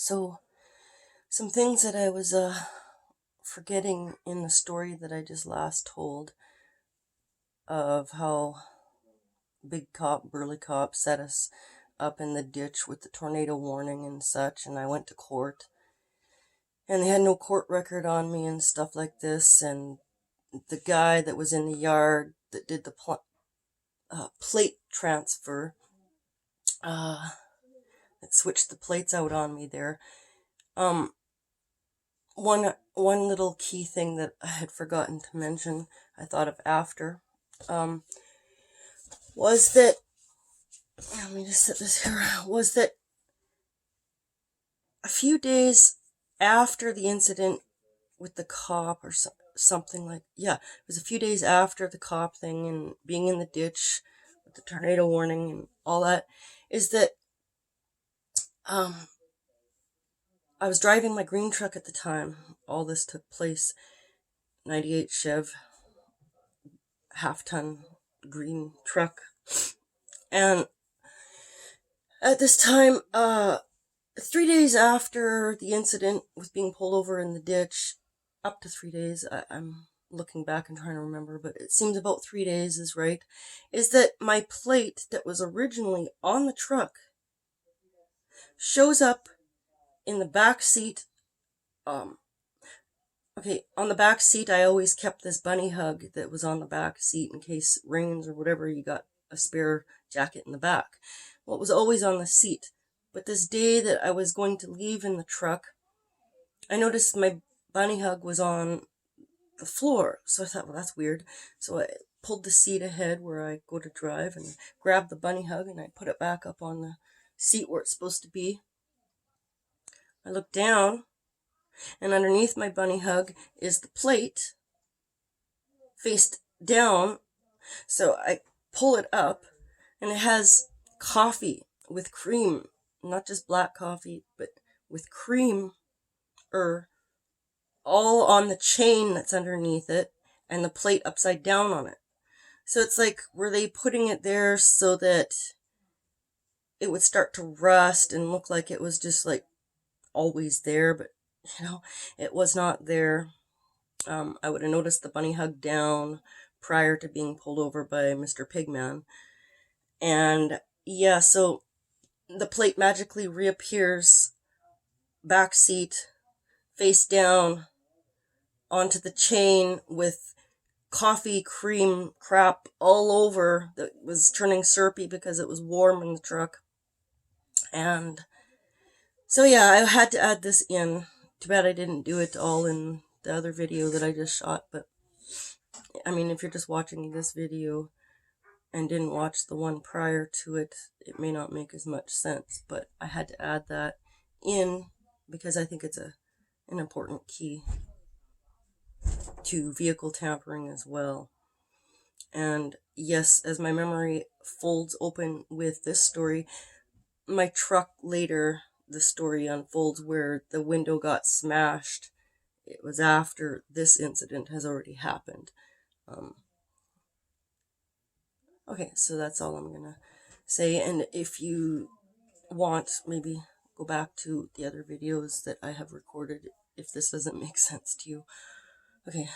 So, some things that I was forgetting in the story that I just last told of how big cop, burly cop set us up in the ditch with the tornado warning and such, and I went to court. And they had no court record on me and stuff like this, and the guy that was in the yard that did the plate transfer, that switched the plates out on me there. One little key thing that I had forgotten to mention, I thought of after, was that, let me just set this here, was that a few days after the incident with the cop or something like, it was a few days after the cop thing and being in the ditch with the tornado warning and all that, is that I was driving my green truck at the time. All this took place, 98 Chev, half-ton green truck. And at this time, 3 days after the incident with being pulled over in the ditch, up to 3 days, I'm looking back and trying to remember, but it seems about 3 days is right, is that my plate that was originally on the truck shows up in the back seat. On the back seat, I always kept this bunny hug that was on the back seat in case it rains or whatever, you got a spare jacket in the back. Well, it was always on the seat. But this day that I was going to leave in the truck, I noticed my bunny hug was on the floor. So I thought, well, that's weird. So I pulled the seat ahead where I go to drive and grabbed the bunny hug and I put it back up on the seat where it's supposed to be. I looked down, and underneath my bunny hug is the plate faced down. So I pull it up, and it has coffee with cream, not just black coffee, but with cream, all on the chain that's underneath it, and the plate upside down on it. So it's like, were they putting it there so that it would start to rust and look like it was just like always there, but it was not there. I would have noticed the bunny hug down prior to being pulled over by Mr. Pigman. And so the plate magically reappears back seat, face down, onto the chain with coffee cream crap all over that was turning syrupy because it was warm in the truck. And so I had to add this in. Too bad I didn't do it all in the other video that I just shot, but I mean, if you're just watching this video and didn't watch the one prior to it, it may not make as much sense, but I had to add that in because I think it's an important key to vehicle tampering as well. And yes, as my memory folds open with this story, my truck later, the story unfolds where the window got smashed. It was after this incident has already happened. Okay, so that's all I'm gonna say. And if you want, maybe go back to the other videos that I have recorded if this doesn't make sense to you. Okay,